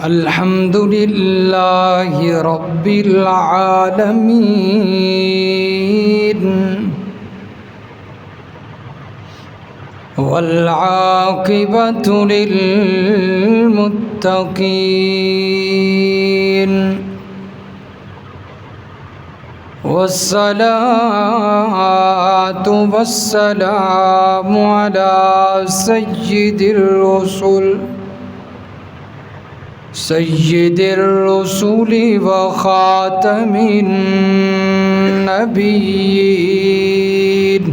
الحمد لله رب العالمين والعاقبة للمتقين والصلاة والسلام على سيد الرسل وخاتم النبيين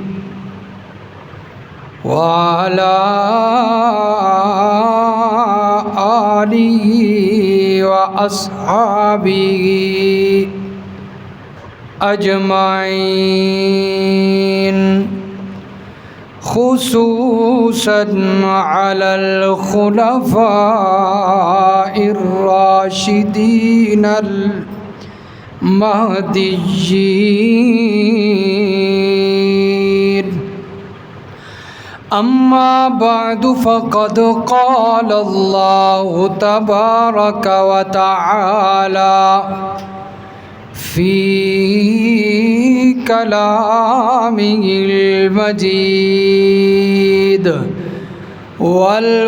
وعلى آله وأصحابه أجمعين، خصوصا على الخلفاء الراشدين المهديين. أما بعد، فقد قال الله تبارك وتعالى في كلامه المجيد والفرقان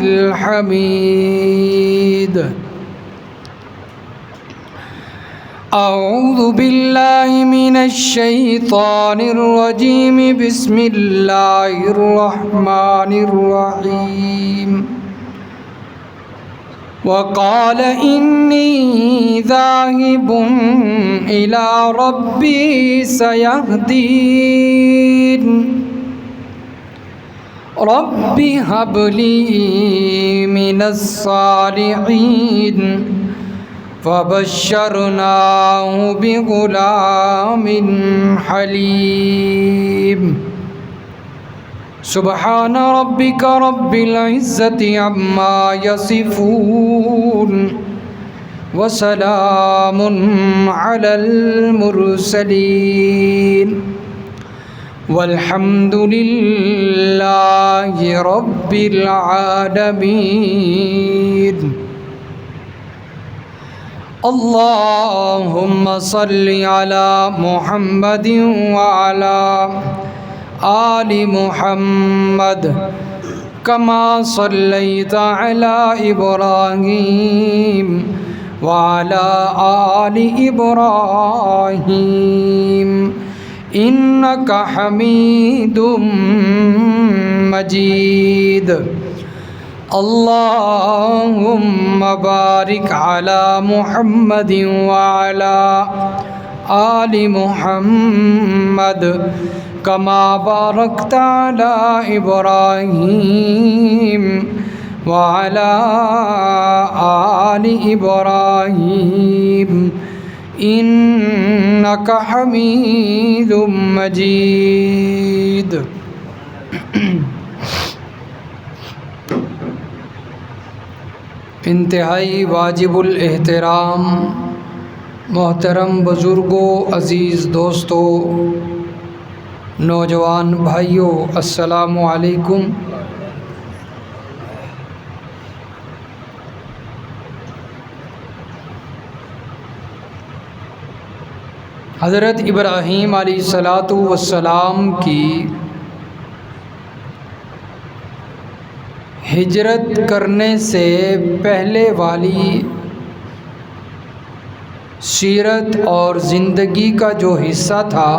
الحميد: أعوذ بالله من الشيطان الرجيم. بسم الله الرحمن الرحيم. وقال إني ذاهب إلى ربي سيهدين. رب هب لي من الصالحين. فبشرناه بغلام حليم. سبحان ربك رب العزة عما يصفون وسلام على المرسلين والحمد لله رب العالمين. اللهم صل على محمد وعلى آل محمد كما صليت على إبراهيم وعلى آل إبراهيم إنك حميد مجيد. اللهم بارك على محمد وعلى آل محمد كما باركت على إبراهيم وعلى آل إبراهيم إنك حميد مجيد. انتہائی واجب الاحترام محترم بزرگوں، عزیز دوستوں، نوجوان بھائیوں، السلام علیکم. حضرت ابراہیم علیہ الصلاۃ والسلام کی ہجرت کرنے سے پہلے والی سیرت اور زندگی کا جو حصہ تھا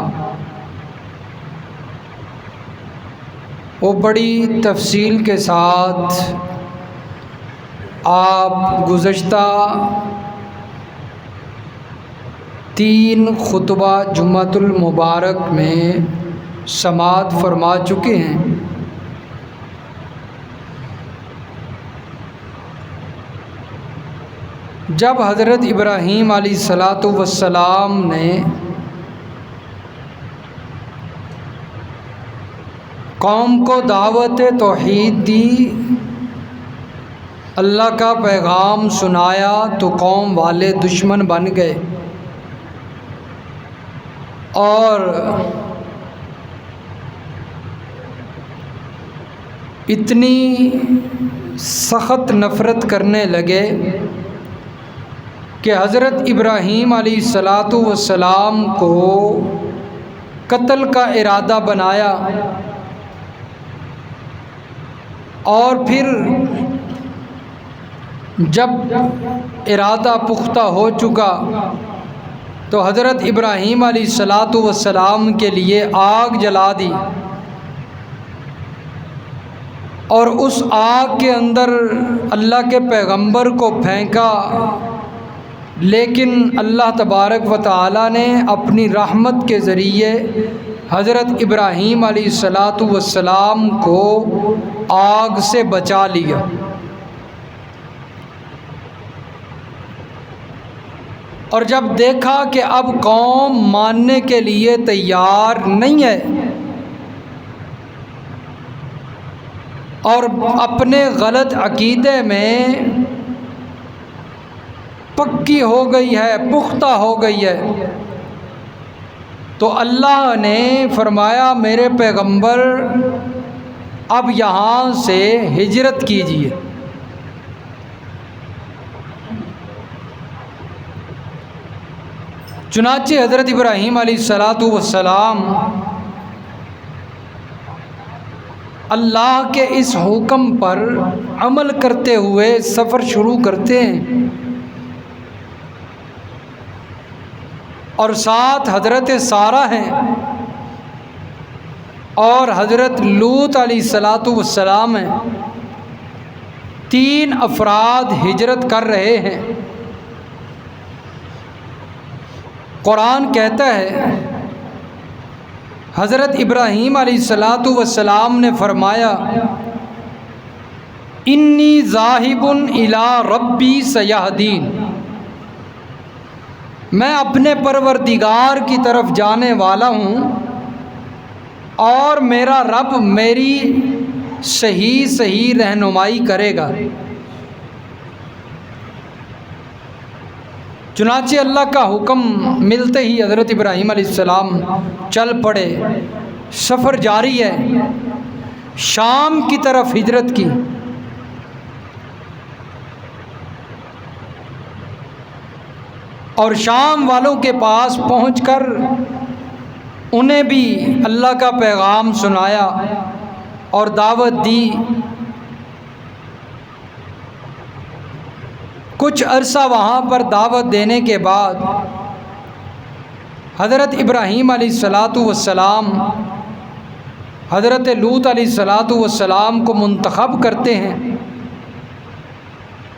وہ بڑی تفصیل کے ساتھ آپ گزشتہ 3 خطبہ جمعۃ المبارک میں سماعت فرما چکے ہیں. جب حضرت ابراہیم علیہ الصلاۃ والسلام نے قوم کو دعوت توحید دی، اللہ کا پیغام سنایا، تو قوم والے دشمن بن گئے اور اتنی سخت نفرت کرنے لگے کہ حضرت ابراہیم علیہ السلام کو قتل کا ارادہ بنایا، اور پھر جب ارادہ پختہ ہو چکا تو حضرت ابراہیم علیہ السلام کے لیے آگ جلا دی، اور اس آگ کے اندر اللہ کے پیغمبر کو پھینکا، لیکن اللہ تبارک و تعالی نے اپنی رحمت کے ذریعے حضرت ابراہیم علیہ السلام کو آگ سے بچا لیا۔ اور جب دیکھا کہ اب قوم ماننے کے لیے تیار نہیں ہے اور اپنے غلط عقیدے میں پکی ہو گئی ہے، پختہ ہو گئی ہے، تو اللہ نے فرمایا میرے پیغمبر اب یہاں سے ہجرت کیجیے۔ چنانچہ حضرت ابراہیم علیہ السلام اللہ کے اس حکم پر عمل کرتے ہوئے سفر شروع کرتے ہیں، اور ساتھ حضرت سارہ ہیں اور حضرت لوط علیہ السلام ہیں۔ 3 افراد ہجرت کر رہے ہیں۔ قرآن کہتا ہے حضرت ابراہیم علیہ السلام نے فرمایا انی ذاہب الی ربی سیہدین، میں اپنے پروردگار کی طرف جانے والا ہوں اور میرا رب میری صحیح رہنمائی کرے گا۔ چنانچہ اللہ کا حکم ملتے ہی حضرت ابراہیم علیہ السلام چل پڑے، سفر جاری ہے، شام کی طرف ہجرت کی۔ اور شام والوں کے پاس پہنچ کر انہیں بھی اللہ کا پیغام سنایا اور دعوت دی۔ کچھ عرصہ وہاں پر دعوت دینے کے بعد حضرت ابراہیم علیہ السلام حضرت لوط علیہ السلام کو منتخب کرتے ہیں،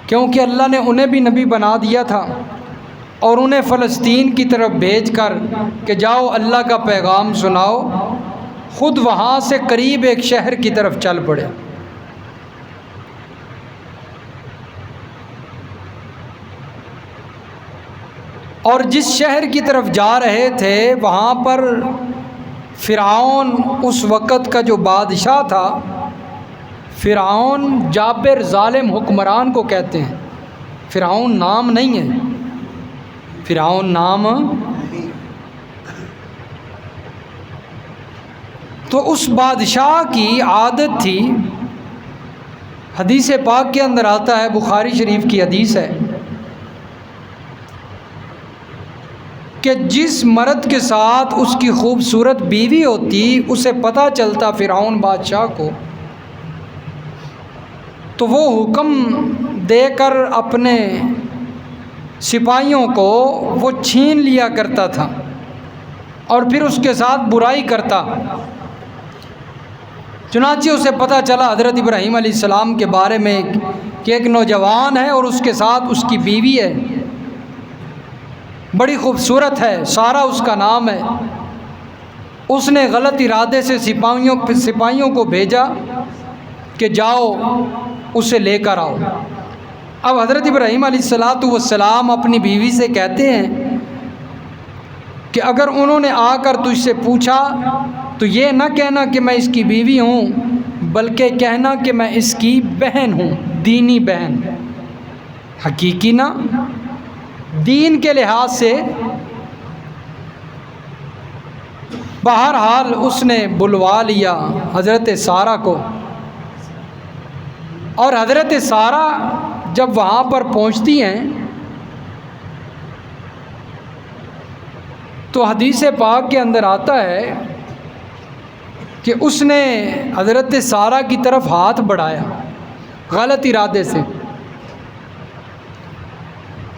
کیونکہ اللہ نے انہیں بھی نبی بنا دیا تھا، اور انہیں فلسطین کی طرف بھیج کر کہ جاؤ اللہ کا پیغام سناؤ، خود وہاں سے قریب ایک شہر کی طرف چل پڑے۔ اور جس شہر کی طرف جا رہے تھے وہاں پر فرعون اس وقت کا جو بادشاہ تھا، فرعون جابر ظالم حکمران کو کہتے ہیں، فرعون نام نہیں ہے، فرعون نام۔ تو اس بادشاہ کی عادت تھی، حدیث پاک کے اندر آتا ہے، بخاری شریف کی حدیث ہے، کہ جس مرد کے ساتھ اس کی خوبصورت بیوی ہوتی اسے پتہ چلتا فرعون بادشاہ کو، تو وہ حکم دے کر اپنے سپاہیوں کو وہ چھین لیا کرتا تھا اور پھر اس کے ساتھ برائی کرتا۔ چنانچہ اسے پتہ چلا حضرت ابراہیم علیہ السلام کے بارے میں کہ ایک نوجوان ہے اور اس کے ساتھ اس کی بیوی ہے، بڑی خوبصورت ہے، سارہ اس کا نام ہے۔ اس نے غلط ارادے سے سپاہیوں کو بھیجا کہ جاؤ اسے لے کر آؤ۔ اب حضرت ابراہیم علیہ السلام اپنی بیوی سے کہتے ہیں کہ اگر انہوں نے آ کر تجھ سے پوچھا تو یہ نہ کہنا کہ میں اس کی بیوی ہوں، بلکہ کہنا کہ میں اس کی بہن ہوں، دینی بہن، حقیقی نہ، دین کے لحاظ سے۔ بہرحال اس نے بلوا لیا حضرت سارہ کو، اور حضرت سارہ جب وہاں پر پہنچتی ہیں تو حدیث پاک کے اندر آتا ہے کہ اس نے حضرت سارہ کی طرف ہاتھ بڑھایا غلط ارادے سے۔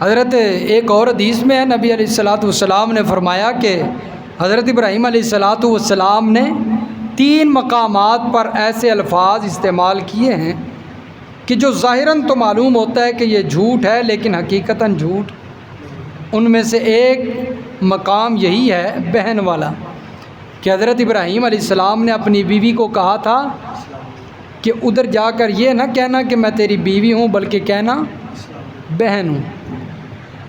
حضرت ایک اور حدیث میں ہے نبی علیہ السلام نے فرمایا کہ حضرت ابراہیم علیہ السلام نے 3 مقامات پر ایسے الفاظ استعمال کیے ہیں کہ جو ظاہراً تو معلوم ہوتا ہے کہ یہ جھوٹ ہے لیکن حقیقتاً جھوٹ۔ ان میں سے ایک مقام یہی ہے بہن والا کہ حضرت ابراہیم علیہ السلام نے اپنی بیوی کو کہا تھا کہ ادھر جا کر یہ نہ کہنا کہ میں تیری بیوی ہوں بلکہ کہنا بہن ہوں۔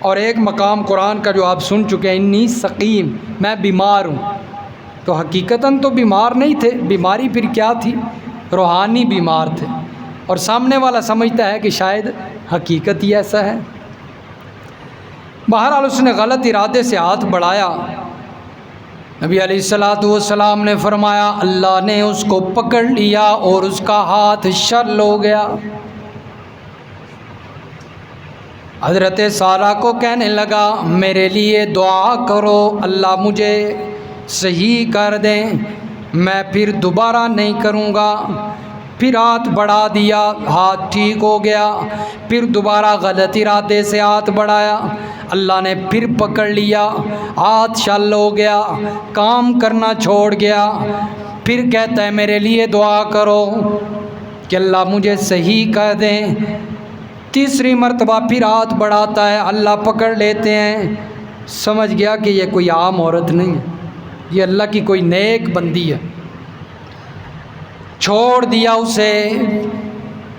اور ایک مقام قرآن کا جو آپ سن چکے ہیں انی سقیم، میں بیمار ہوں، تو حقیقتاً تو بیمار نہیں تھے، بیماری پھر کیا تھی؟ روحانی بیمار تھے، اور سامنے والا سمجھتا ہے کہ شاید حقیقت ہی ایسا ہے۔ بہرحال اس نے غلط ارادے سے ہاتھ بڑھایا۔ نبی علیہ السلام نے فرمایا اللہ نے اس کو پکڑ لیا اور اس کا ہاتھ شل ہو گیا۔ حضرت سارہ کو کہنے لگا میرے لیے دعا کرو اللہ مجھے صحیح کر دیں، میں پھر دوبارہ نہیں کروں گا۔ پھر ہاتھ بڑھا دیا، ہاتھ ٹھیک ہو گیا۔ پھر دوبارہ غلط ارادے سے ہاتھ بڑھایا، اللہ نے پھر پکڑ لیا، ہاتھ شل ہو گیا، کام کرنا چھوڑ گیا۔ پھر کہتا ہے میرے لیے دعا کرو کہ اللہ مجھے صحیح کر دیں۔ تیسری مرتبہ پھر ہاتھ بڑھاتا ہے، اللہ پکڑ لیتے ہیں۔ سمجھ گیا کہ یہ کوئی عام عورت نہیں ہے، یہ اللہ کی کوئی نیک بندی ہے۔ چھوڑ دیا اسے۔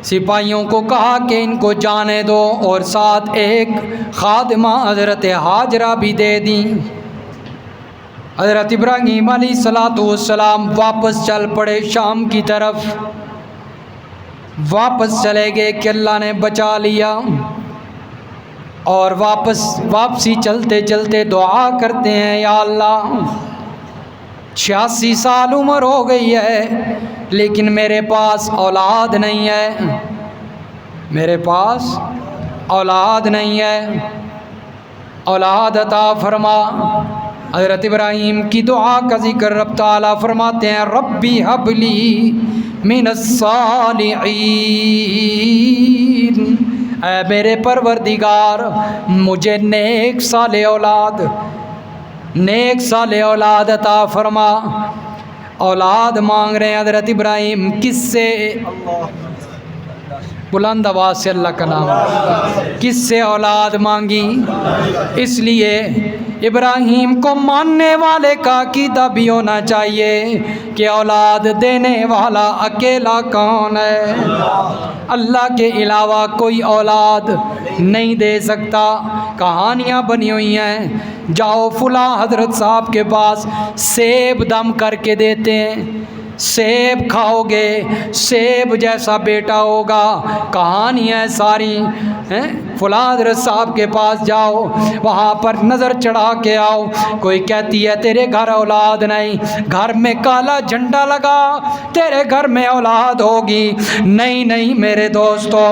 سپاہیوں کو کہا کہ ان کو جانے دو، اور ساتھ ایک خادمہ حضرت ہاجرہ بھی دے دیں۔ حضرت ابراہیم علیہ السلام واپس چل پڑے شام کی طرف، واپس چلے گئے کہ اللہ نے بچا لیا۔ اور واپسی چلتے چلتے دعا کرتے ہیں یا اللہ 86 سال عمر ہو گئی ہے لیکن میرے پاس اولاد نہیں ہے، میرے پاس اولاد نہیں ہے، اولاد عطا فرما۔ حضرت ابراہیم کی دعا کا ذکر رب تعالیٰ فرماتے ہیں ربی حب لی من الصالحین، اے میرے پروردگار مجھے نیک صالح اولاد، نیک صالح اولاد عطا فرما۔ اولاد مانگ رہے ہیں حضرت ابراہیم، کس سے؟ بلند آواز سے اللہ کا نام، کس سے اولاد مانگی؟ اس لیے ابراہیم کو ماننے والے کا عقیدہ بھی ہونا چاہیے کہ اولاد دینے والا اکیلا کون ہے؟ اللہ کے علاوہ کوئی اولاد نہیں دے سکتا۔ کہانیاں بنی ہوئی ہیں، جاؤ فلاں حضرت صاحب کے پاس سیب دم کر کے دیتے ہیں، سیب کھاؤ گے سیب جیسا بیٹا ہوگا۔ کہانی ہے ساری، فلاں حضرت صاحب کے پاس جاؤ، وہاں پر نظر چڑھا کے آؤ، کوئی کہتی ہے تیرے گھر اولاد نہیں، گھر میں کالا جھنڈا لگا تیرے گھر میں اولاد ہوگی۔ نہیں نہیں میرے دوستو،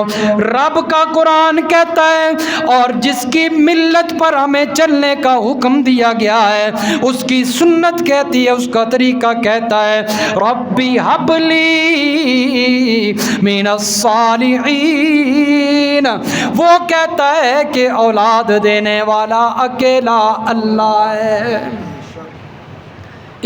رب کا قرآن کہتا ہے اور جس کی ملت پر ہمیں چلنے کا حکم دیا گیا ہے اس کی سنت کہتی ہے، اس کا طریقہ کہتا ہے ربی حب لی من الصالحین، وہ کہتا ہے کہ اولاد دینے والا اکیلا اللہ ہے۔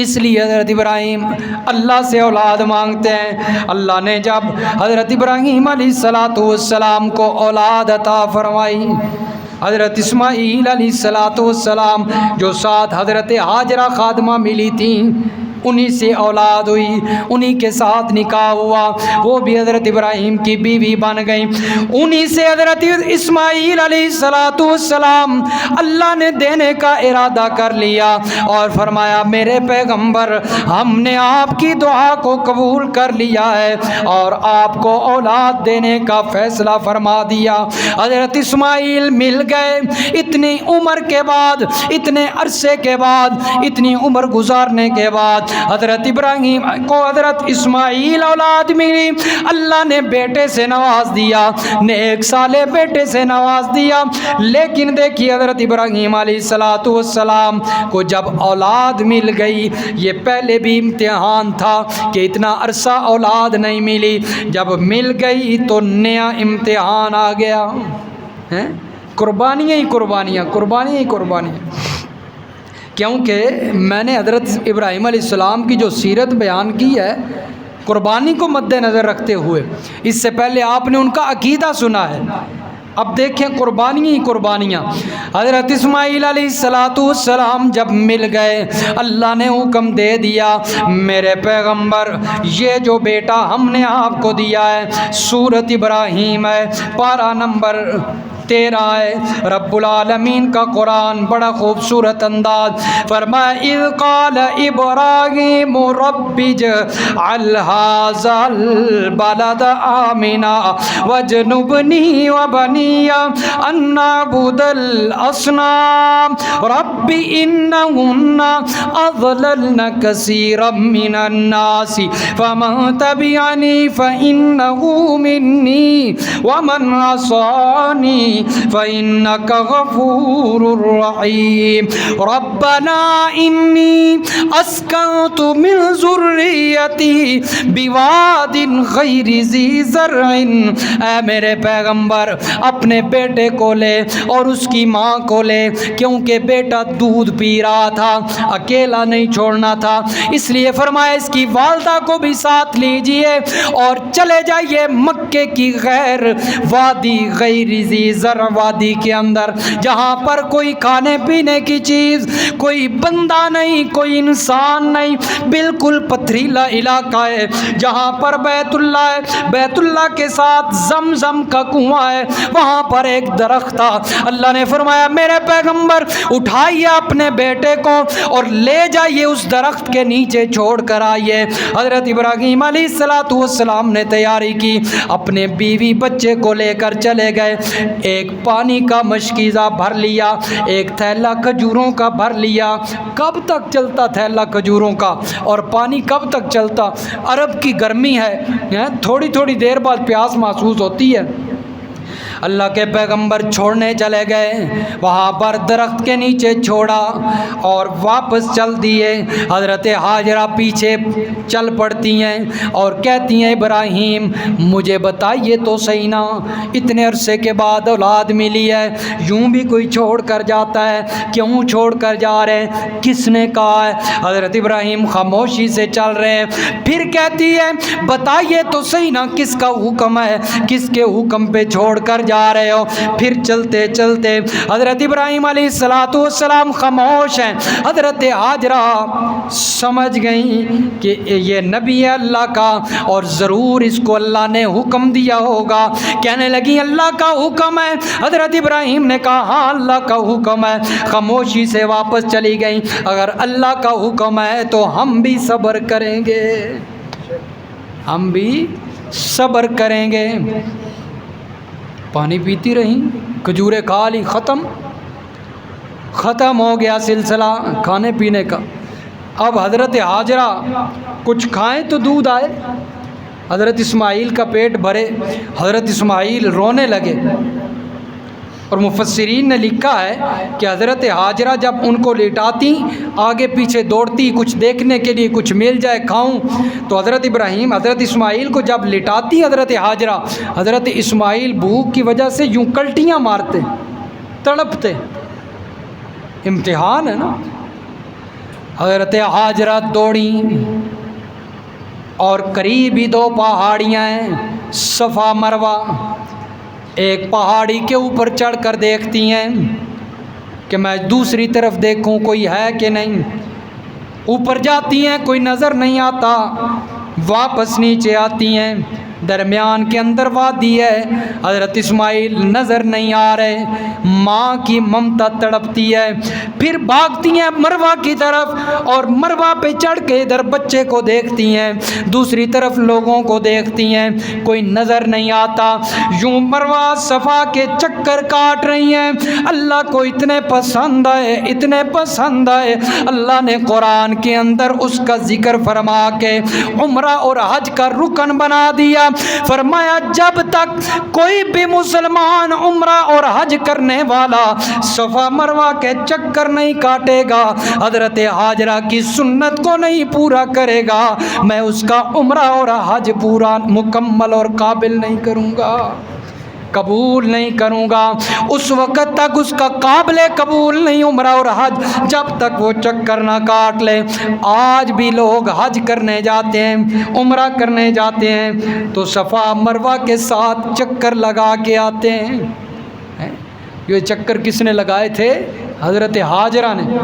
اس لیے حضرت ابراہیم اللہ سے اولاد مانگتے ہیں۔ اللہ نے جب حضرت ابراہیم علیہ السلام کو اولاد عطا فرمائی، حضرت اسماعیل علیہ السلام جو ساتھ حضرت ہاجرہ خادمہ ملی تھیں انہی سے اولاد ہوئی، انہی کے ساتھ نکاح ہوا، وہ بھی حضرت ابراہیم کی بیوی بن گئی۔ انہی سے حضرت اسماعیل علیہ السلام اللہ نے دینے کا ارادہ کر لیا اور فرمایا میرے پیغمبر ہم نے آپ کی دعا کو قبول کر لیا ہے اور آپ کو اولاد دینے کا فیصلہ فرما دیا۔ حضرت اسماعیل مل گئے، اتنی عمر کے بعد، اتنے عرصے کے بعد، اتنی عمر گزارنے کے بعد حضرت ابراہیم کو حضرت اسماعیل اولاد ملی، اللہ نے بیٹے سے نواز دیا، نیک صالح بیٹے سے نواز دیا، لیکن دیکھیے حضرت ابراہیم علیہ السلام کو جب اولاد مل گئی، یہ پہلے بھی امتحان تھا کہ اتنا عرصہ اولاد نہیں ملی، جب مل گئی تو نیا امتحان آ گیا، قربانیاں ہی قربانیاں، قربانیاں ہی قربانیاں۔ کیونکہ میں نے حضرت ابراہیم علیہ السلام کی جو سیرت بیان کی ہے قربانی کو مد نظر رکھتے ہوئے، اس سے پہلے آپ نے ان کا عقیدہ سنا ہے، اب دیکھیں قربانیاں ہی قربانیاں۔ حضرت اسماعیل علیہ السلام جب مل گئے، اللہ نے حکم دے دیا میرے پیغمبر یہ جو بیٹا ہم نے آپ کو دیا ہے، سورۃ ابراہیم ہے، پارہ نمبر 13 ہے، رب العالمین کا قرآن بڑا خوبصورت انداز فرمایا اذ قال ابراہیم رب اجعل ھذا البلد آمنا واجنبنی وبنی ان نعبد الاصنام رب انہن اضللن کثیرا من الناس فمن تبعنی فانہ منی ومن عصانی فإنك غفور رحيم ربنا إني أسكنت من ذريتي بواد غير ذي زرع، اے میرے پیغمبر اپنے بیٹے کو لے اور اس کی ماں کو لے، کیونکہ بیٹا دودھ پی رہا تھا، اکیلا نہیں چھوڑنا تھا، اس لیے فرمایا اس کی والدہ کو بھی ساتھ لیجئے اور چلے جائیے مکے کی غیر وادی غیر ذی زرع وادی کے اندر، جہاں پر کوئی کھانے پینے کی چیز، کوئی بندہ نہیں، کوئی انسان نہیں، بالکل پتھریلا علاقہ ہے، جہاں پر بیت اللہ ہے، بیت اللہ کے ساتھ زمزم کا کنواں ہے، وہاں پر ایک درخت تھا۔ اللہ نے فرمایا میرے پیغمبر اٹھائیے اپنے بیٹے کو اور لے جائیے اس درخت کے نیچے چھوڑ کر آئیے۔ حضرت ابراہیم علیہ السلام نے تیاری کی، اپنے بیوی بچے کو لے کر چلے گئے، ایک پانی کا مشکیزہ بھر لیا، ایک تھیلا کھجوروں کا بھر لیا۔ کب تک چلتا تھیلا کھجوروں کا اور پانی کب تک چلتا؟ عرب کی گرمی ہے، تھوڑی تھوڑی دیر بعد پیاس محسوس ہوتی ہے۔ اللہ کے پیغمبر چھوڑنے چلے گئے، وہاں پر درخت کے نیچے چھوڑا اور واپس چل دیے۔ حضرت ہاجرہ پیچھے چل پڑتی ہیں اور کہتی ہیں ابراہیم مجھے بتائیے تو صحیح نا، اتنے عرصے کے بعد اولاد ملی ہے، یوں بھی کوئی چھوڑ کر جاتا ہے، کیوں چھوڑ کر جا رہے ہیں، کس نے کہا ہے؟ حضرت ابراہیم خاموشی سے چل رہے ہیں، پھر کہتی ہے بتائیے تو صحیح نا کس کا حکم ہے، کس کے حکم پہ چھوڑ کر جا رہے ہو؟ پھر چلتے چلتے حضرت ابراہیم علیہ السلام خاموش ہیں۔ حضرت ہاجرہ سمجھ گئیں کہ یہ نبی ہے اللہ کا اور ضرور اس کو اللہ نے حکم دیا ہوگا، کہنے لگی اللہ کا حکم ہے؟ حضرت ابراہیم نے کہا ہاں اللہ کا حکم ہے، خاموشی سے واپس چلی گئیں۔ اگر اللہ کا حکم ہے تو ہم بھی صبر کریں گے، ہم بھی صبر کریں گے۔ پانی پیتی رہیں، کھجوریں کھا لی، ختم ہو گیا سلسلہ کھانے پینے کا۔ اب حضرت ہاجرہ کچھ کھائیں تو دودھ آئے، حضرت اسماعیل کا پیٹ بھرے، حضرت اسماعیل رونے لگے۔ اور مفسرین نے لکھا ہے کہ حضرت ہاجرہ جب ان کو لٹاتی آگے پیچھے دوڑتی کچھ دیکھنے کے لیے، کچھ مل جائے کھاؤں، تو حضرت ابراہیم حضرت اسماعیل کو جب لٹاتی حضرت ہاجرہ، حضرت اسماعیل بھوک کی وجہ سے یوں کلٹیاں مارتے، تڑپتے۔ امتحان ہے نا۔ حضرت ہاجرہ دوڑی اور قریب ہی دو پہاڑیاں ہیں، صفا مروہ، ایک پہاڑی کے اوپر چڑھ کر دیکھتی ہیں کہ میں دوسری طرف دیکھوں کوئی ہے کہ نہیں، اوپر جاتی ہیں کوئی نظر نہیں آتا، واپس نیچے آتی ہیں، درمیان کے اندر وادی ہے، حضرت اسماعیل نظر نہیں آ رہے، ماں کی ممتا تڑپتی ہے، پھر بھاگتی ہیں مروہ کی طرف اور مروہ پہ چڑھ کے ادھر بچے کو دیکھتی ہیں، دوسری طرف لوگوں کو دیکھتی ہیں، کوئی نظر نہیں آتا، یوں مروہ صفا کے چکر کاٹ رہی ہیں۔ اللہ کو اتنے پسند آئے، اتنے پسند آئے، اللہ نے قرآن کے اندر اس کا ذکر فرما کے عمرہ اور حج کا رکن بنا دیا۔ فرمایا جب تک کوئی بھی مسلمان عمرہ اور حج کرنے والا صفا مروہ کے چکر نہیں کاٹے گا، حضرت ہاجرہ کی سنت کو نہیں پورا کرے گا، میں اس کا عمرہ اور حج پورا مکمل اور قابل نہیں کروں گا، قبول نہیں کروں گا۔ اس وقت تک اس کا قابل قبول نہیں عمرہ اور حج، جب تک وہ چکر نہ کاٹ لے۔ آج بھی لوگ حج کرنے جاتے ہیں، عمرہ کرنے جاتے ہیں تو صفا مروہ کے ساتھ چکر لگا کے آتے ہیں۔ یہ چکر کس نے لگائے تھے؟ حضرت ہاجرہ نے۔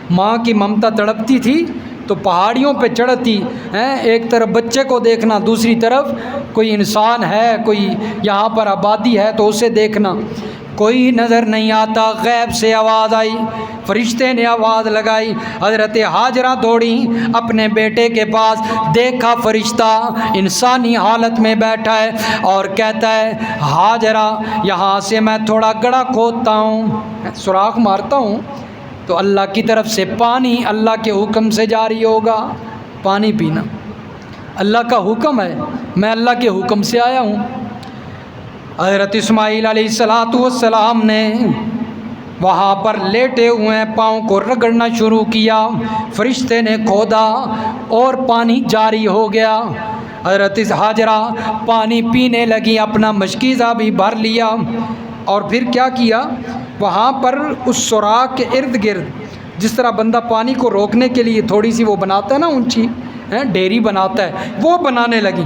ماں کی ممتا تڑپتی تھی تو پہاڑیوں پہ چڑھتی ہیں، ایک طرف بچے کو دیکھنا، دوسری طرف کوئی انسان ہے، کوئی یہاں پر آبادی ہے تو اسے دیکھنا، کوئی نظر نہیں آتا۔ غیب سے آواز آئی، فرشتے نے آواز لگائی، حضرت ہاجرہ دوڑی اپنے بیٹے کے پاس، دیکھا فرشتہ انسانی حالت میں بیٹھا ہے اور کہتا ہے ہاجرہ یہاں سے میں تھوڑا گڑھا کھودتا ہوں، سوراخ مارتا ہوں تو اللہ کی طرف سے پانی اللہ کے حکم سے جاری ہوگا، پانی پینا اللہ کا حکم ہے، میں اللہ کے حکم سے آیا ہوں۔ حضرت اسماعیل علیہ السلام نے وہاں پر لیٹے ہوئے ہیں، پاؤں کو رگڑنا شروع کیا، فرشتے نے کھودا اور پانی جاری ہو گیا۔ حضرت ہاجرہ پانی پینے لگی، اپنا مشکیزہ بھی بھر لیا اور پھر کیا کیا، وہاں پر اس سوراخ کے ارد گرد جس طرح بندہ پانی کو روکنے کے لیے تھوڑی سی وہ بناتا ہے نا، اونچی ڈیری بناتا ہے، وہ بنانے لگی۔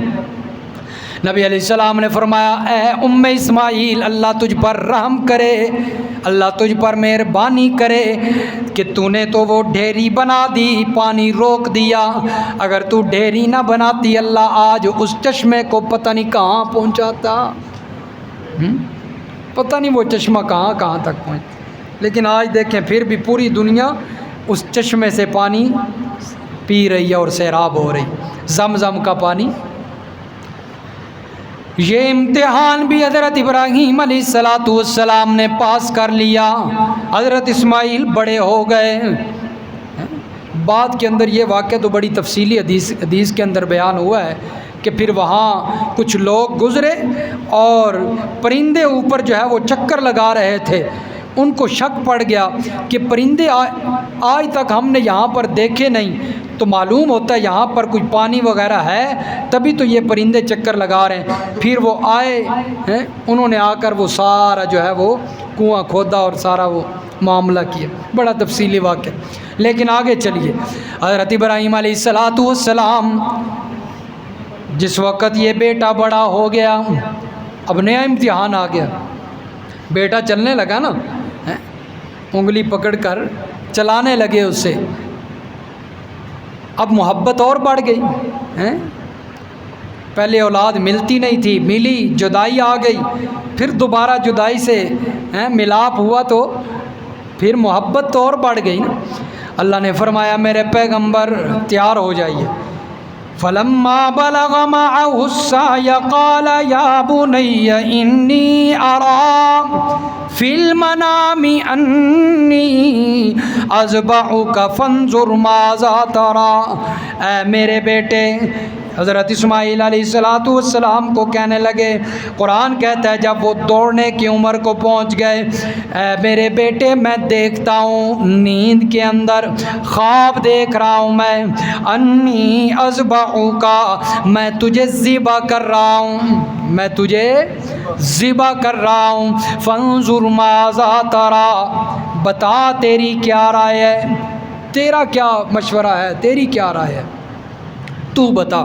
نبی علیہ السلام نے فرمایا اے ام اسماعیل، اللہ تجھ پر رحم کرے، اللہ تجھ پر مہربانی کرے کہ تو نے تو وہ ڈھیری بنا دی، پانی روک دیا، اگر تو ڈھیری نہ بناتی اللہ آج اس چشمے کو پتہ نہیں کہاں پہنچاتا، پتہ نہیں وہ چشمہ کہاں تک پہنچ۔ لیکن آج دیکھیں پھر بھی پوری دنیا اس چشمے سے پانی پی رہی ہے اور سیراب ہو رہی، زمزم کا پانی۔ یہ امتحان بھی حضرت ابراہیم علیہ السلام نے پاس کر لیا۔ حضرت اسماعیل بڑے ہو گئے، بعد کے اندر یہ واقعہ تو بڑی تفصیلی حدیث کے اندر بیان ہوا ہے کہ پھر وہاں کچھ لوگ گزرے اور پرندے اوپر جو ہے وہ چکر لگا رہے تھے، ان کو شک پڑ گیا کہ پرندے آج تک ہم نے یہاں پر دیکھے نہیں، تو معلوم ہوتا ہے یہاں پر کوئی پانی وغیرہ ہے تبھی تو یہ پرندے چکر لگا رہے ہیں۔ پھر وہ آئے ہیں، انہوں نے آ کر وہ سارا جو ہے وہ کنواں کھودا اور سارا وہ معاملہ کیا، بڑا تفصیلی واقعہ۔ لیکن آگے چلیے، حضرت ابراہیم علیہ السلام جس وقت یہ بیٹا بڑا ہو گیا، اب نیا امتحان آ گیا، بیٹا چلنے لگا نا، انگلی پکڑ کر چلانے لگے اسے، اب محبت اور بڑھ گئی، پہلے اولاد ملتی نہیں تھی، ملی، جدائی آ گئی، پھر دوبارہ جدائی سے ملاپ ہوا تو پھر محبت تو اور بڑھ گئی نا۔ اللہ نے فرمایا میرے پیغمبر تیار ہو جائیے۔ فلما بلغ معه السعي قال يا بني إني أرى في المنام أني أذبحك فانظر ماذا ترى۔ اے میرے بیٹے، حضرت اسماعیل علیہ السلام کو کہنے لگے، قرآن کہتا ہے جب وہ دوڑنے کی عمر کو پہنچ گئے، اے میرے بیٹے میں دیکھتا ہوں، نیند کے اندر خواب دیکھ رہا ہوں میں، انی اذبحک، میں تجھے ذبح کر رہا ہوں، میں تجھے ذبح کر رہا ہوں، فانظر ماذا تری، بتا تیری کیا رائے ہے، تیرا کیا مشورہ ہے، تیری کیا رائے ہے، تو بتا۔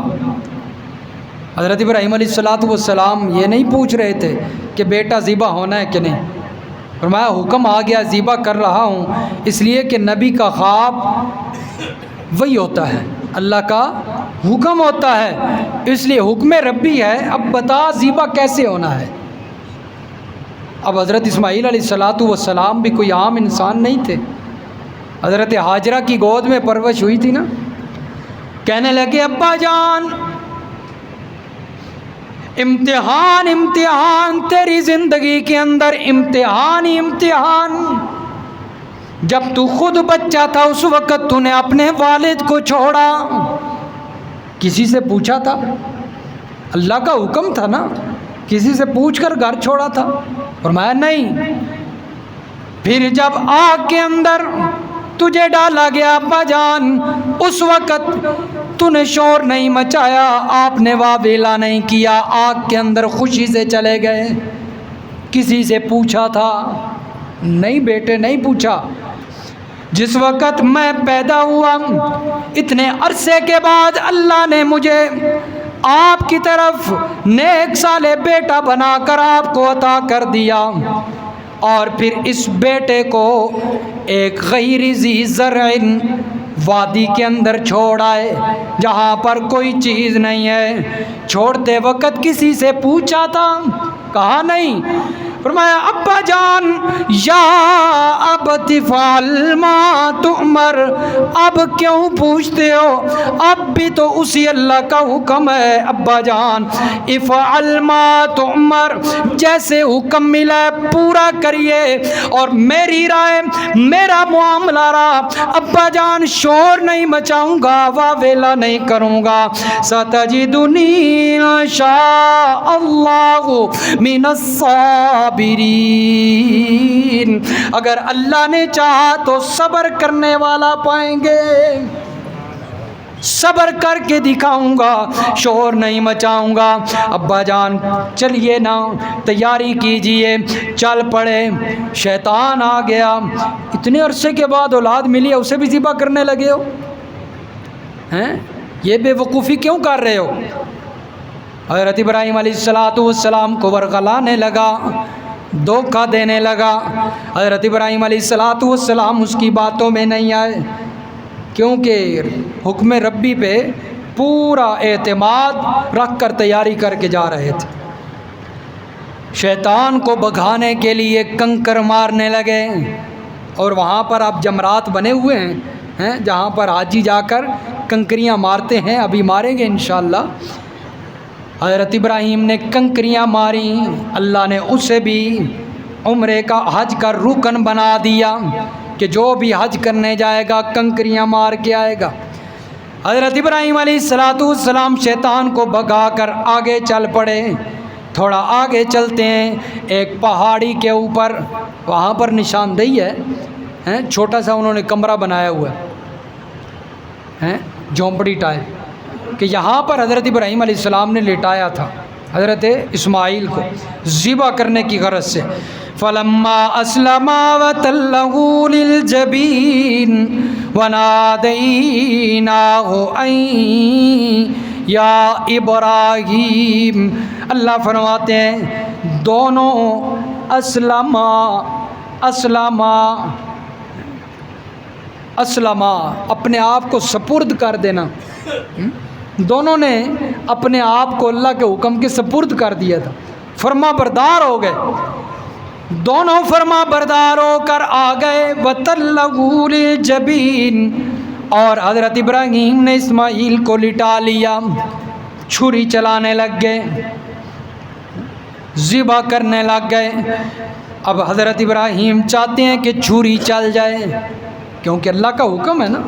حضرت ابراہیم علیہ السلام یہ نہیں پوچھ رہے تھے کہ بیٹا ذبح ہونا ہے کہ نہیں، فرمایا حکم آ گیا، ذبح کر رہا ہوں، اس لیے کہ نبی کا خواب وہی ہوتا ہے، اللہ کا حکم ہوتا ہے، اس لیے حکم ربی ہے۔ اب بتا ذبح کیسے ہونا ہے؟ اب حضرت اسماعیل علیہ السلام بھی کوئی عام انسان نہیں تھے، حضرت ہاجرہ کی گود میں پرورش ہوئی تھی نا۔ کہنے لگے ابا جان امتحان امتحان، تیری زندگی کے اندر امتحان ہی امتحان۔ جب تو خود بچہ تھا اس وقت تو نے اپنے والد کو چھوڑا، کسی سے پوچھا تھا؟ اللہ کا حکم تھا نا، کسی سے پوچھ کر گھر چھوڑا تھا؟ فرمایا نہیں۔ پھر جب آگ کے اندر تجھے ڈالا گیا ابا جان، اس وقت تو نے شور نہیں مچایا، آپ نے واویلا نہیں کیا، آگ کے اندر خوشی سے چلے گئے۔ کسی سے پوچھا تھا؟ نہیں بیٹے نہیں پوچھا۔ جس وقت میں پیدا ہوا اتنے عرصے کے بعد اللہ نے مجھے آپ کی طرف نیک صالح بیٹا بنا کر آپ کو عطا کر دیا، اور پھر اس بیٹے کو ایک غیر ذی زرع وادی کے اندر چھوڑ آئے جہاں پر کوئی چیز نہیں ہے۔ چھوڑتے وقت کسی سے پوچھا تھا؟ کہا نہیں۔ فرمایا ابا جان یا ابت فعل ما تؤمر، اب کیوں پوچھتے ہو؟ اب بھی تو اسی اللہ کا حکم ہے ابا جان، افعل ما تؤمر، جیسے حکم ملا ہے پورا کریے، اور میری رائے میرا معاملہ رہا ابا جان شور نہیں مچاؤں گا، واویلا نہیں کروں گا، ستجدنی ان شاء اللہ من الصابرین، اگر اللہ نے چاہا تو صبر کرنے والا پائیں گے، صبر کر کے دکھاؤں گا، شور نہیں مچاؤں گا۔ ابا جان چلیے نا، تیاری کیجئے، چل پڑے۔ شیطان آ گیا، اتنے عرصے کے بعد اولاد ملی ہے اسے بھی ذبح کرنے لگے ہو ہیں؟ یہ بے وقوفی کیوں کر رہے ہو؟ حضرت ابراہیم علیہ السلام کو ورغلانے لگا، دھوکہ دینے لگا۔ حضرت ابراہیم علیہ السلام اس کی باتوں میں نہیں آئے، کیونکہ حکم ربی پہ پورا اعتماد رکھ کر تیاری کر کے جا رہے تھے۔ شیطان کو بھگانے کے لیے کنکر مارنے لگے، اور وہاں پر اب جمرات بنے ہوئے ہیں جہاں پر حاجی جا کر کنکریاں مارتے ہیں، ابھی ماریں گے انشاءاللہ۔ حضرت ابراہیم نے کنکریاں ماری، اللہ نے اسے بھی عمرے کا حج کا رکن بنا دیا کہ جو بھی حج کرنے جائے گا کنکریاں مار کے آئے گا۔ حضرت ابراہیم علیہ السلام شیطان کو بھگا کر آگے چل پڑے۔ تھوڑا آگے چلتے ہیں، ایک پہاڑی کے اوپر، وہاں پر نشاندہی ہے، چھوٹا سا انہوں نے کمرہ بنایا ہوا ہے، جھونپڑی ٹائپ، کہ یہاں پر حضرت ابراہیم علیہ السلام نے لٹایا تھا حضرت اسماعیل کو ذبح کرنے کی غرض سے۔ فلما اسلما وتلہ للجبین ونادیناہ ان یا ابراہیم، اللہ فرماتے ہیں دونوں اسلما اپنے آپ کو سپرد کر دینا، دونوں نے اپنے آپ کو اللہ کے حکم کے سپرد کر دیا تھا، فرما بردار ہو گئے، دونوں فرما بردار ہو کر آ گئے۔ وَتَلَّهُ لِلْجَبِينِ، اور حضرت ابراہیم نے اسماعیل کو لٹا لیا، چھری چلانے لگ گئے، ذبح کرنے لگ گئے۔ اب حضرت ابراہیم چاہتے ہیں کہ چھری چل جائے، کیونکہ اللہ کا حکم ہے نا،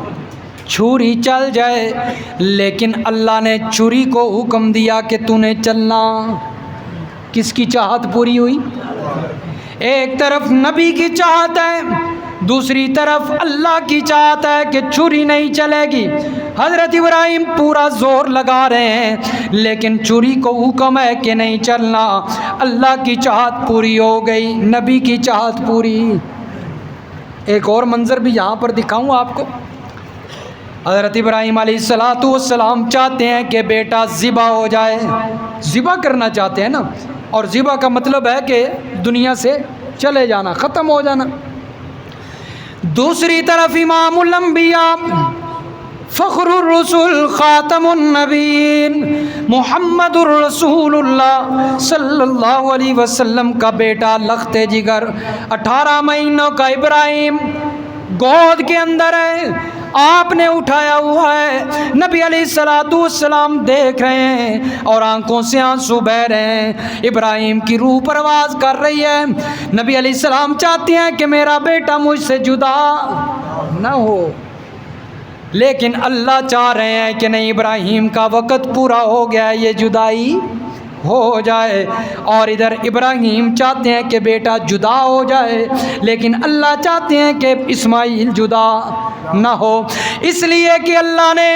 چھری چل جائے، لیکن اللہ نے چھری کو حکم دیا کہ تو نے چلنا۔ کس کی چاہت پوری ہوئی؟ ایک طرف نبی کی چاہت ہے، دوسری طرف اللہ کی چاہت ہے کہ چھری نہیں چلے گی۔ حضرت ابراہیم پورا زور لگا رہے ہیں، لیکن چھری کو حکم ہے کہ نہیں چلنا۔ اللہ کی چاہت پوری ہو گئی، نبی کی چاہت پوری۔ ایک اور منظر بھی یہاں پر دکھاؤں آپ کو۔ حضرت ابراہیم علیہ السلام چاہتے ہیں کہ بیٹا ذبح ہو جائے، ذبح کرنا چاہتے ہیں نا، اور ذبح کا مطلب ہے کہ دنیا سے چلے جانا، ختم ہو جانا۔ دوسری طرف امام الانبیاء فخر الرسول خاتم النبیین محمد الرسول اللہ صلی اللہ علیہ وسلم کا بیٹا لخت جگر 18 مہینوں کا ابراہیم گود کے اندر ہے، آپ نے اٹھایا ہوا ہے، نبی علیہ الصلوۃ والسلام دیکھ رہے ہیں اور آنکھوں سے آنسو بہہ رہے ہیں، ابراہیم کی روح پرواز کر رہی ہے۔ نبی علیہ السلام چاہتے ہیں کہ میرا بیٹا مجھ سے جدا نہ ہو، لیکن اللہ چاہ رہے ہیں کہ نہیں، ابراہیم کا وقت پورا ہو گیا ہے، یہ جدائی ہو جائے۔ اور ادھر ابراہیم چاہتے ہیں کہ بیٹا جدا ہو جائے، لیکن اللہ چاہتے ہیں کہ اسماعیل جدا نہ ہو، اس لیے کہ اللہ نے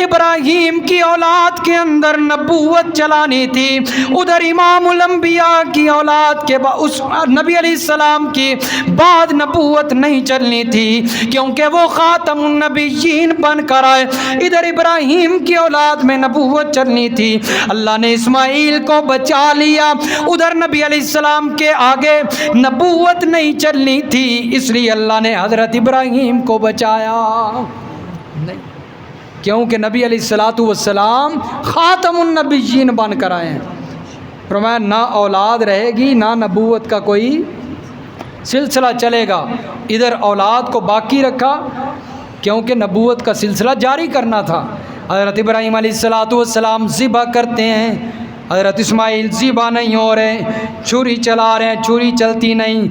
ابراہیم کی اولاد کے اندر نبوت چلانی تھی، ادھر امام الانبیاء کی اولاد کے اس نبی علیہ السلام کی بعد نبوت نہیں چلنی تھی، کیونکہ وہ خاتم النبیین بن کر آئے، ادھر ابراہیم کی اولاد میں نبوت چلنی تھی۔ اللہ نے اسماعیل کو بچا لیا، ادھر نبی علیہ السلام کے آگے نبوت نہیں چلنی تھی، اس لیے اللہ نے حضرت ابراہیم کو بچایا نہیں، کیونکہ نبی علیہ الصلوۃ والسلام خاتم النبیین بن کر آئے ہیں۔ فرمایا نہ اولاد رہے گی، نہ نبوت کا کوئی سلسلہ چلے گا، ادھر اولاد کو باقی رکھا کیونکہ نبوت کا سلسلہ جاری کرنا تھا۔ حضرت ابراہیم علیہ الصلوۃ والسلام ذبح کرتے ہیں، حضرت اسماعیل ذبح نہیں ہو رہے، چھری چلا رہے ہیں، چھری چلتی نہیں،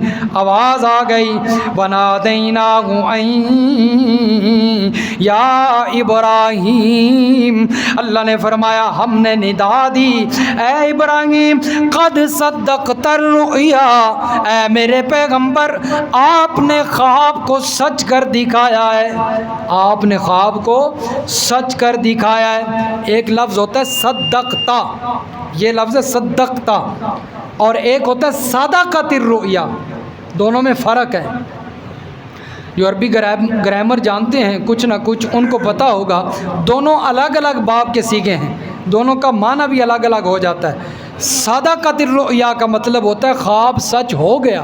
آواز آ گئی وَنَادَيْنَاهُ أَن یا ابراہیم، اللہ نے فرمایا ہم نے ندا دی، اے ابراہیم قد صدقت الرؤیا، اے میرے پیغمبر آپ نے خواب کو سچ کر دکھایا ہے، آپ نے خواب کو سچ کر دکھایا ہے۔ ایک لفظ ہوتا ہے صدقتا، یہ لفظ ہے صدقتا، اور ایک ہوتا ہے صدقت الرؤیا، دونوں میں فرق ہے۔ جو عربی گرامر جانتے ہیں کچھ نہ کچھ ان کو پتہ ہوگا، دونوں الگ الگ باب کے صیغے ہیں، دونوں کا معنی بھی الگ الگ ہو جاتا ہے۔ صدقت الرؤیا کا مطلب ہوتا ہے خواب سچ ہو گیا،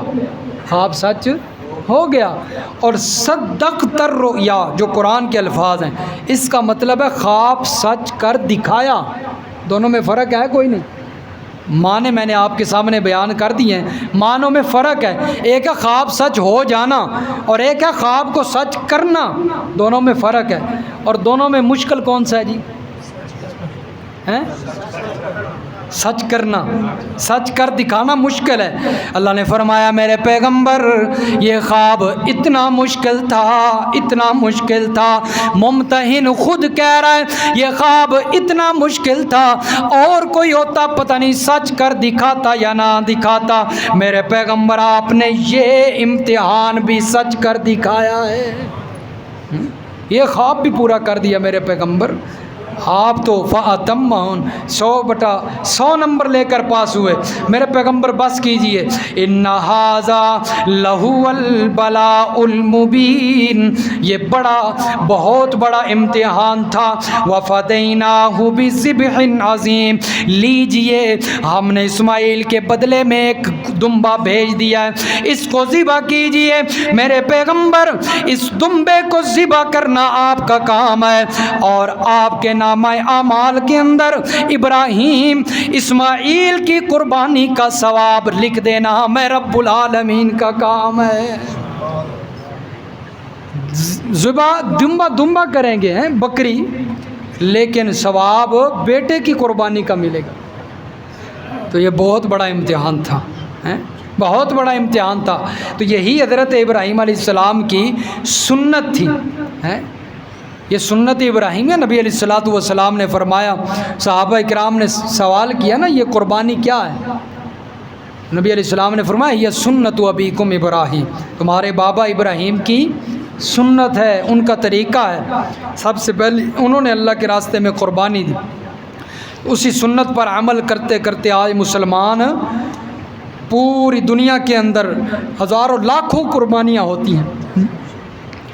خواب سچ ہو گیا، اور صدقت الرؤیا جو قرآن کے الفاظ ہیں اس کا مطلب ہے خواب سچ کر دکھایا، دونوں میں فرق ہے کوئی نہیں۔ معنی میں نے آپ کے سامنے بیان کر دی ہیں، معنوں میں فرق ہے، ایک ہے خواب سچ ہو جانا اور ایک ہے خواب کو سچ کرنا، دونوں میں فرق ہے۔ اور دونوں میں مشکل کون سا ہے جی؟ سچ کرنا، سچ کر دکھانا مشکل ہے۔ اللہ نے فرمایا میرے پیغمبر یہ خواب اتنا مشکل تھا، اتنا مشکل تھا، ممتحن خود کہہ رہا ہے یہ خواب اتنا مشکل تھا، اور کوئی ہوتا پتہ نہیں سچ کر دکھاتا یا نہ دکھاتا، میرے پیغمبر آپ نے یہ امتحان بھی سچ کر دکھایا ہے، یہ خواب بھی پورا کر دیا میرے پیغمبر، آپ تو فَأَتَمَّهُ 100/100 نمبر لے کر پاس ہوئے۔ میرے پیغمبر بس کیجئے، إِنَّ هَذَا لَهُوَ الْبَلَاءُ الْمُبِينُ، یہ بہت بڑا امتحان تھا۔ وَفَدَيْنَاهُ بِذِبْحٍ عَظِيمٍ، لیجئے ہم نے اسماعیل کے بدلے میں ایک دمبا بھیج دیا ہے، اس کو ذبح کیجئے۔ میرے پیغمبر اس دمبے کو ذبح کرنا آپ کا کام ہے، اور آپ کے نامہ اعمال کے اندر ابراہیم اسماعیل کی قربانی کا ثواب لکھ دینا میں رب العالمین کا کام ہے۔ دمبا کریں گے بکری، لیکن ثواب بیٹے کی قربانی کا ملے گا، تو یہ بہت بڑا امتحان تھا، بہت بڑا امتحان تھا۔ تو یہی حضرت ابراہیم علیہ السلام کی سنت تھی، یہ سنت ابراہیم ہے۔ نبی علیہ الصلوۃ والسلام نے فرمایا، صحابہ کرام نے سوال کیا نا یہ قربانی کیا ہے، نبی علیہ السلام نے فرمایا یہ سنت ابیکم ابراہیم، تمہارے بابا ابراہیم کی سنت ہے، ان کا طریقہ ہے، سب سے پہلے انہوں نے اللہ کے راستے میں قربانی دی، اسی سنت پر عمل کرتے کرتے آج مسلمان پوری دنیا کے اندر ہزاروں لاکھوں قربانیاں ہوتی ہیں،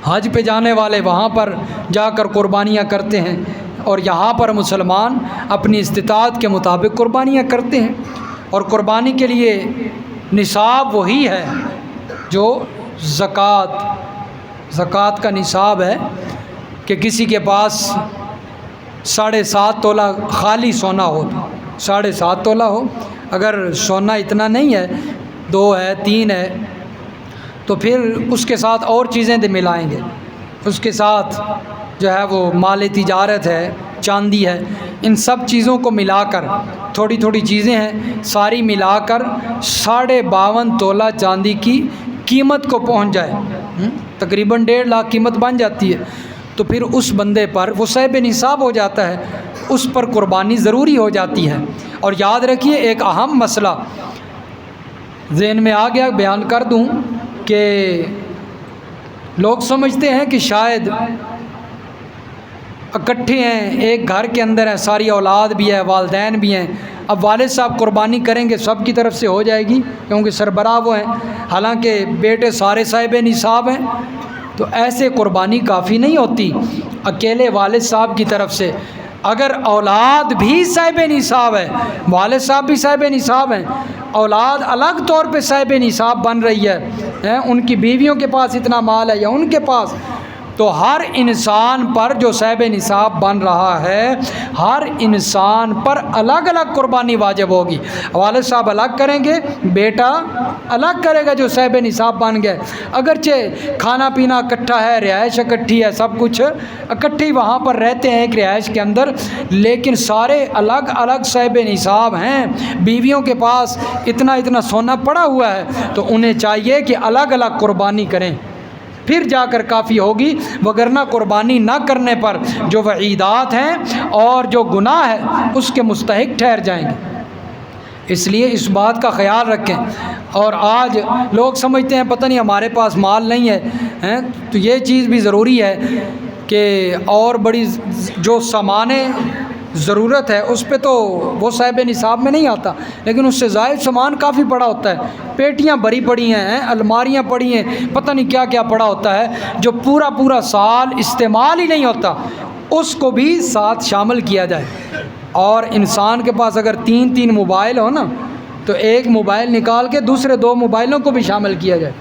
حج پہ جانے والے وہاں پر جا کر قربانیاں کرتے ہیں، اور یہاں پر مسلمان اپنی استطاعت کے مطابق قربانیاں کرتے ہیں، اور قربانی کے لیے نصاب وہی ہے جو زکوٰۃ کا نصاب ہے کہ کسی کے پاس 7.5 تولہ خالی سونا ہو، 7.5 تولہ ہو، اگر سونا اتنا نہیں ہے، 2 ہے 3 ہے، تو پھر اس کے ساتھ اور چیزیں ملائیں گے، اس کے ساتھ جو ہے وہ مال تجارت ہے، چاندی ہے، ان سب چیزوں کو ملا کر، تھوڑی تھوڑی چیزیں ہیں، ساری ملا کر 52.5 تولہ چاندی کی قیمت کو پہنچ جائے، تقریباً 1.5 لاکھ قیمت بن جاتی ہے، تو پھر اس بندے پر وہ صاحب نصاب ہو جاتا ہے، اس پر قربانی ضروری ہو جاتی ہے۔ اور یاد رکھیے ایک اہم مسئلہ ذہن میں آ گیا، بیان کر دوں کہ لوگ سمجھتے ہیں کہ شاید اکٹھے ہیں، ایک گھر کے اندر ہیں، ساری اولاد بھی ہے، والدین بھی ہیں، اب والد صاحب قربانی کریں گے سب کی طرف سے ہو جائے گی کیونکہ سربراہ وہ ہیں، حالانکہ بیٹے سارے صاحب نصاب ہیں، تو ایسے قربانی کافی نہیں ہوتی اکیلے والد صاحب کی طرف سے۔ اگر اولاد بھی صاحب نصاب ہے، والد صاحب بھی صاحب نصاب ہیں، اولاد الگ طور پہ صاحب نصاب بن رہی ہے، ان کی بیویوں کے پاس اتنا مال ہے یا ان کے پاس، تو ہر انسان پر جو صاحب نصاب بن رہا ہے، ہر انسان پر الگ الگ قربانی واجب ہوگی۔ والد صاحب الگ کریں گے، بیٹا الگ کرے گا جو صاحب نصاب بن گئے، اگرچہ کھانا پینا اکٹھا ہے، رہائش اکٹھی ہے، سب کچھ اکٹھی وہاں پر رہتے ہیں ایک رہائش کے اندر، لیکن سارے الگ الگ صاحب نصاب ہیں، بیویوں کے پاس اتنا اتنا سونا پڑا ہوا ہے، تو انہیں چاہیے کہ الگ الگ قربانی کریں، پھر جا کر کافی ہوگی، وگرنہ قربانی نہ کرنے پر جو وعیدات ہیں اور جو گناہ ہے اس کے مستحق ٹھہر جائیں گے۔ اس لیے اس بات کا خیال رکھیں۔ اور آج لوگ سمجھتے ہیں پتہ نہیں ہمارے پاس مال نہیں ہے، تو یہ چیز بھی ضروری ہے کہ اور بڑی جو سامان ضرورت ہے اس پہ تو وہ صاحب نصاب میں نہیں آتا، لیکن اس سے زائد سامان کافی پڑا ہوتا ہے، پیٹیاں بھری پڑی ہیں، الماریاں پڑی ہیں، پتہ نہیں کیا کیا پڑا ہوتا ہے جو پورا سال استعمال ہی نہیں ہوتا، اس کو بھی ساتھ شامل کیا جائے۔ اور انسان کے پاس اگر 3 موبائل ہو نا، تو ایک موبائل نکال کے دوسرے 2 موبائلوں کو بھی شامل کیا جائے۔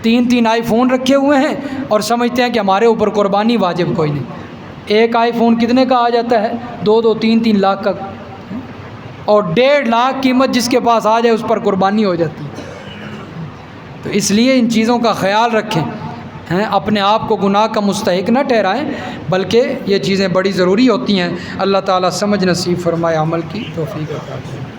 3 آئی فون رکھے ہوئے ہیں اور سمجھتے ہیں کہ ہمارے اوپر قربانی واجب کوئی نہیں۔ ایک آئی فون کتنے کا آ جاتا ہے؟ 2 3 لاکھ کا، اور 1.5 لاکھ قیمت جس کے پاس آ جائے اس پر قربانی ہو جاتی ہے۔ تو اس لیے ان چیزوں کا خیال رکھیں، اپنے آپ کو گناہ کا مستحق نہ ٹھہرائیں، بلکہ یہ چیزیں بڑی ضروری ہوتی ہیں۔ اللہ تعالیٰ سمجھ نصیب فرمائے، عمل کی توفیق عطا فرمائے۔